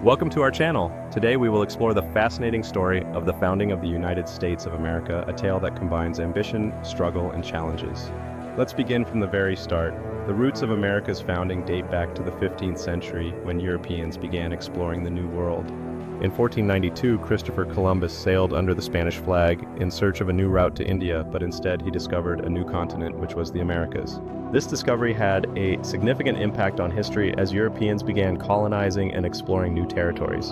Welcome to our channel. Today we will explore the fascinating story of the founding of the United States of America, a tale that combines ambition, struggle, and challenges. Let's begin from the very start. The roots of America's founding date back to the 15th century when Europeans began exploring the New World. In 1492, Christopher Columbus sailed under the Spanish flag in search of a new route to India, but instead he discovered a new continent, which was the Americas. This discovery had a significant impact on history as Europeans began colonizing and exploring new territories.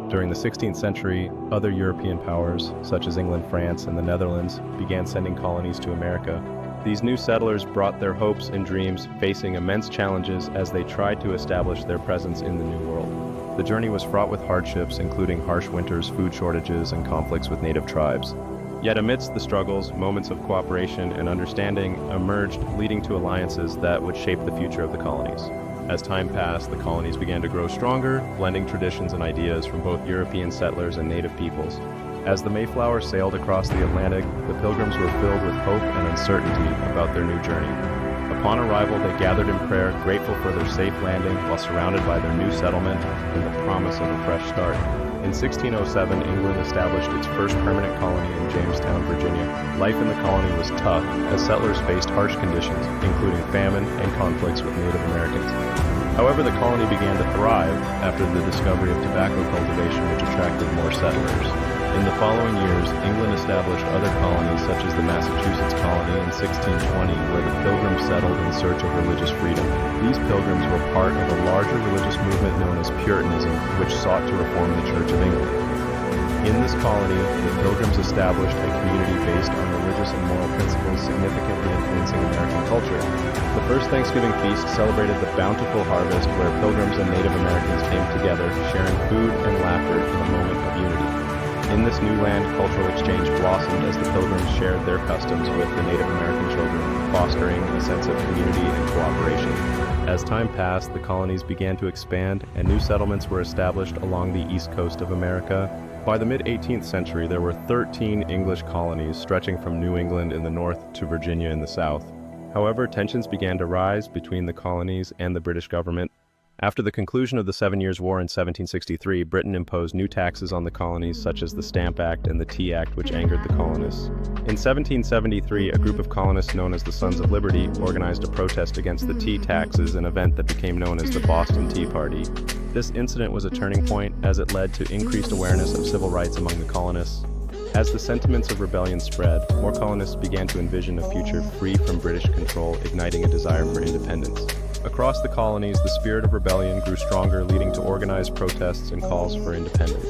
During the 16th century, other European powers, such as England, France, and the Netherlands, began sending colonies to America. These new settlers brought their hopes and dreams, facing immense challenges as they tried to establish their presence in the New World. The journey was fraught with hardships, including harsh winters, food shortages, and conflicts with native tribes. Yet amidst the struggles, moments of cooperation and understanding emerged, leading to alliances that would shape the future of the colonies. As time passed, the colonies began to grow stronger, blending traditions and ideas from both European settlers and native peoples. As the Mayflower sailed across the Atlantic, the Pilgrims were filled with hope and uncertainty about their new journey. Upon arrival, they gathered in prayer, grateful for their safe landing while surrounded by their new settlement and the promise of a fresh start. In 1607, England established its first permanent colony in Jamestown, Virginia. Life in the colony was tough, as settlers faced harsh conditions, including famine and conflicts with Native Americans. However, the colony began to thrive after the discovery of tobacco cultivation, which attracted more settlers. In the following years, England established other colonies such as the Massachusetts colony in 1620, where the Pilgrims settled in search of religious freedom. These Pilgrims were part of a larger religious movement known as Puritanism, which sought to reform the Church of England. In this colony, the Pilgrims established a community based on religious and moral principles significantly influencing American culture. The first Thanksgiving feast celebrated the bountiful harvest where Pilgrims and Native Americans came together, sharing food and laughter in a moment of unity. In this new land, cultural exchange blossomed as the Pilgrims shared their customs with the Native American children, fostering a sense of community and cooperation. As time passed, the colonies began to expand, and new settlements were established along the east coast of America. By the mid-18th century, there were 13 English colonies stretching from New England in the north to Virginia in the south. However, tensions began to rise between the colonies and the British government. After the conclusion of the 7 Years' War in 1763, Britain imposed new taxes on the colonies such as the Stamp Act and the Tea Act, which angered the colonists. In 1773, a group of colonists known as the Sons of Liberty organized a protest against the tea taxes, an event that became known as the Boston Tea Party. This incident was a turning point as it led to increased awareness of civil rights among the colonists. As the sentiments of rebellion spread, more colonists began to envision a future free from British control, igniting a desire for independence. Across the colonies, the spirit of rebellion grew stronger, leading to organized protests and calls for independence.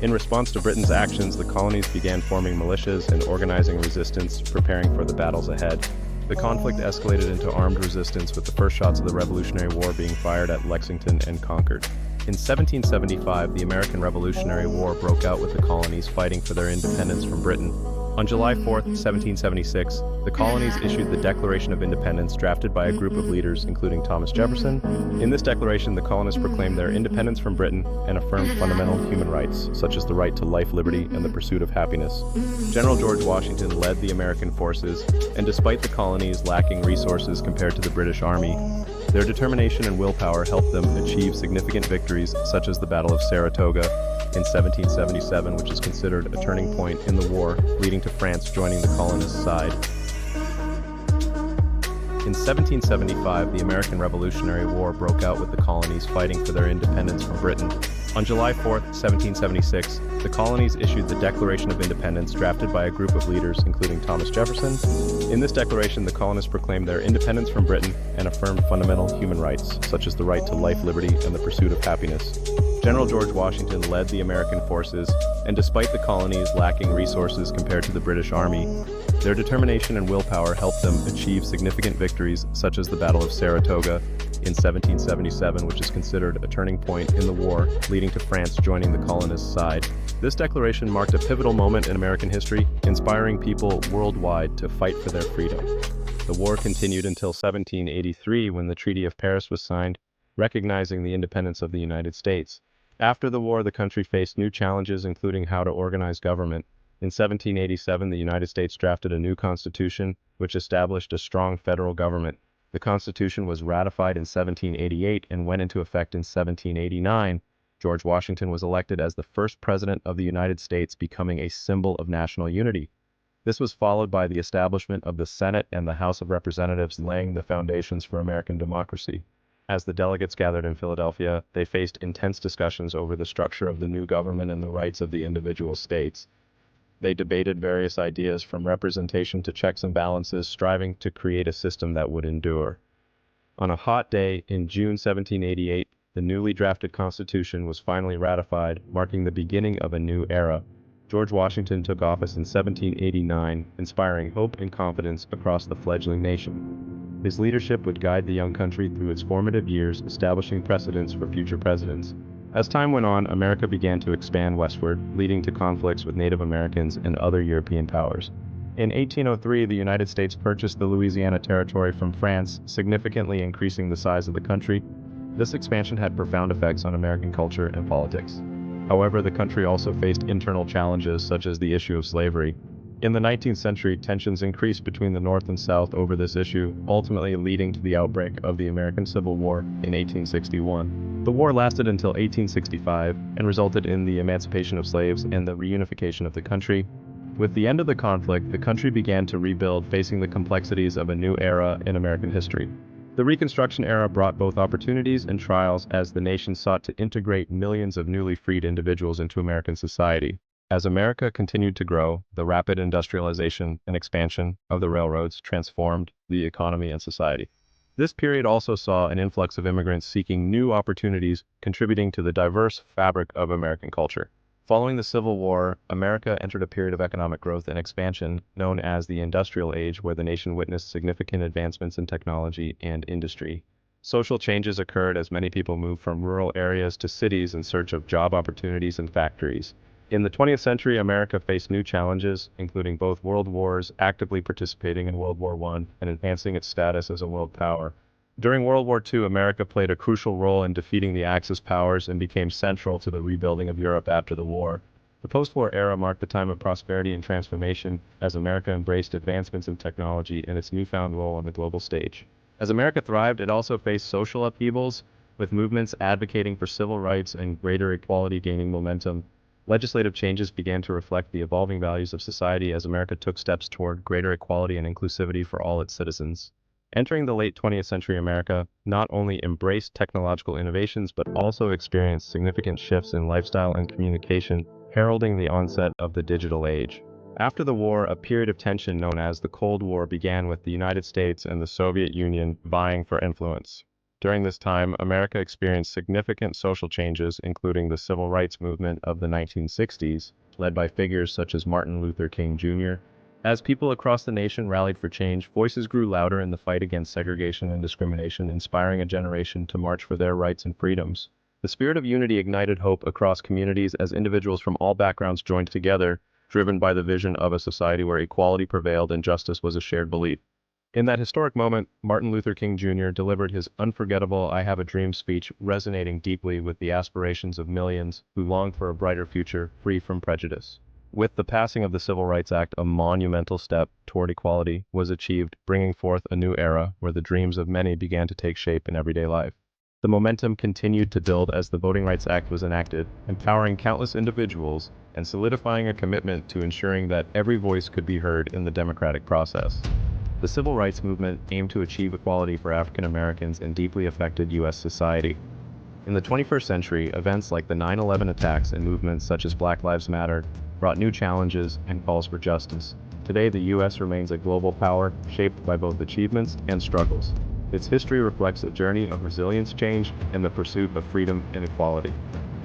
In response to Britain's actions, the colonies began forming militias and organizing resistance, preparing for the battles ahead. The conflict escalated into armed resistance, with the first shots of the Revolutionary War being fired at Lexington and Concord. In 1775, the American Revolutionary War broke out with the colonies fighting for their independence from Britain. On July 4, 1776, the colonies issued the Declaration of Independence, drafted by a group of leaders, including Thomas Jefferson. In this declaration, the colonists proclaimed their independence from Britain and affirmed fundamental human rights, such as the right to life, liberty, and the pursuit of happiness. General George Washington led the American forces, and despite the colonies lacking resources compared to the British Army, their determination and willpower helped them achieve significant victories, such as the Battle of Saratoga in 1777, which is considered a turning point in the war, leading to France joining the colonists' side. In 1775, the American Revolutionary War broke out with the colonies fighting for their independence from Britain. On July 4, 1776, the colonies issued the Declaration of Independence, drafted by a group of leaders, including Thomas Jefferson. In this declaration, the colonists proclaimed their independence from Britain and affirmed fundamental human rights, such as the right to life, liberty, and the pursuit of happiness. General George Washington led the American forces, and despite the colonies lacking resources compared to the British Army, their determination and willpower helped them achieve significant victories, such as the Battle of Saratoga in 1777, which is considered a turning point in the war, leading to France joining the colonists' side. This declaration marked a pivotal moment in American history, inspiring people worldwide to fight for their freedom. The war continued until 1783, when the Treaty of Paris was signed, recognizing the independence of the United States. After the war, the country faced new challenges, including how to organize government. In 1787, the United States drafted a new constitution, which established a strong federal government. The Constitution was ratified in 1788 and went into effect in 1789, George Washington was elected as the first president of the United States, becoming a symbol of national unity. This was followed by the establishment of the Senate and the House of Representatives, laying the foundations for American democracy. As the delegates gathered in Philadelphia, they faced intense discussions over the structure of the new government and the rights of the individual states. They debated various ideas from representation to checks and balances, striving to create a system that would endure. On a hot day in June 1788, the newly drafted Constitution was finally ratified, marking the beginning of a new era. George Washington took office in 1789, inspiring hope and confidence across the fledgling nation. His leadership would guide the young country through its formative years, establishing precedents for future presidents. As time went on, America began to expand westward, leading to conflicts with Native Americans and other European powers. In 1803, the United States purchased the Louisiana Territory from France, significantly increasing the size of the country. This expansion had profound effects on American culture and politics. However, the country also faced internal challenges, such as the issue of slavery. In the 19th century, tensions increased between the North and South over this issue, ultimately leading to the outbreak of the American Civil War in 1861. The war lasted until 1865 and resulted in the emancipation of slaves and the reunification of the country. With the end of the conflict, the country began to rebuild, facing the complexities of a new era in American history. The Reconstruction era brought both opportunities and trials as the nation sought to integrate millions of newly freed individuals into American society. As America continued to grow, the rapid industrialization and expansion of the railroads transformed the economy and society. This period also saw an influx of immigrants seeking new opportunities, contributing to the diverse fabric of American culture. Following the Civil War, America entered a period of economic growth and expansion known as the Industrial Age, where the nation witnessed significant advancements in technology and industry. Social changes occurred as many people moved from rural areas to cities in search of job opportunities and factories. In the 20th century, America faced new challenges, including both world wars, actively participating in World War I, and enhancing its status as a world power. During World War II, America played a crucial role in defeating the Axis powers and became central to the rebuilding of Europe after the war. The post-war era marked a time of prosperity and transformation as America embraced advancements in technology and its newfound role on the global stage. As America thrived, it also faced social upheavals, with movements advocating for civil rights and greater equality gaining momentum. Legislative changes began to reflect the evolving values of society as America took steps toward greater equality and inclusivity for all its citizens. Entering the late 20th century, America not only embraced technological innovations but also experienced significant shifts in lifestyle and communication, heralding the onset of the digital age. After the war, a period of tension known as the Cold War began, with the United States and the Soviet Union vying for influence. During this time, America experienced significant social changes, including the civil rights movement of the 1960s, led by figures such as Martin Luther King Jr. As people across the nation rallied for change, voices grew louder in the fight against segregation and discrimination, inspiring a generation to march for their rights and freedoms. The spirit of unity ignited hope across communities as individuals from all backgrounds joined together, driven by the vision of a society where equality prevailed and justice was a shared belief. In that historic moment, Martin Luther King Jr. delivered his unforgettable "I Have a Dream" speech, resonating deeply with the aspirations of millions who longed for a brighter future free from prejudice. With the passing of the Civil Rights Act, a monumental step toward equality was achieved, bringing forth a new era where the dreams of many began to take shape in everyday life. The momentum continued to build as the Voting Rights Act was enacted, empowering countless individuals and solidifying a commitment to ensuring that every voice could be heard in the democratic process. The civil rights movement aimed to achieve equality for African Americans and deeply affected U.S. society. In the 21st century, events like the 9/11 attacks and movements such as Black Lives Matter brought new challenges and calls for justice. Today, the U.S. remains a global power, shaped by both achievements and struggles. Its history reflects a journey of resilience, change, and the pursuit of freedom and equality.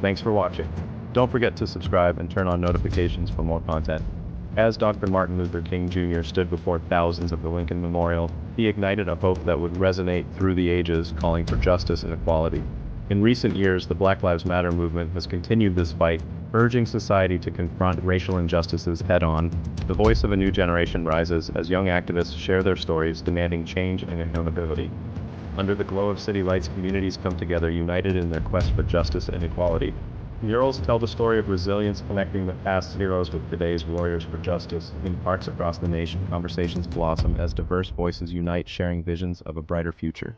Thanks for watching. Don't forget to subscribe and turn on notifications for more content. As Dr. Martin Luther King Jr. stood before thousands at the Lincoln Memorial, he ignited a hope that would resonate through the ages, calling for justice and equality. In recent years, the Black Lives Matter movement has continued this fight, urging society to confront racial injustices head-on. The voice of a new generation rises as young activists share their stories, demanding change and accountability. Under the glow of city lights, communities come together, united in their quest for justice and equality. Murals tell the story of resilience, connecting the past heroes with today's warriors for justice. In parks across the nation, conversations blossom as diverse voices unite, sharing visions of a brighter future.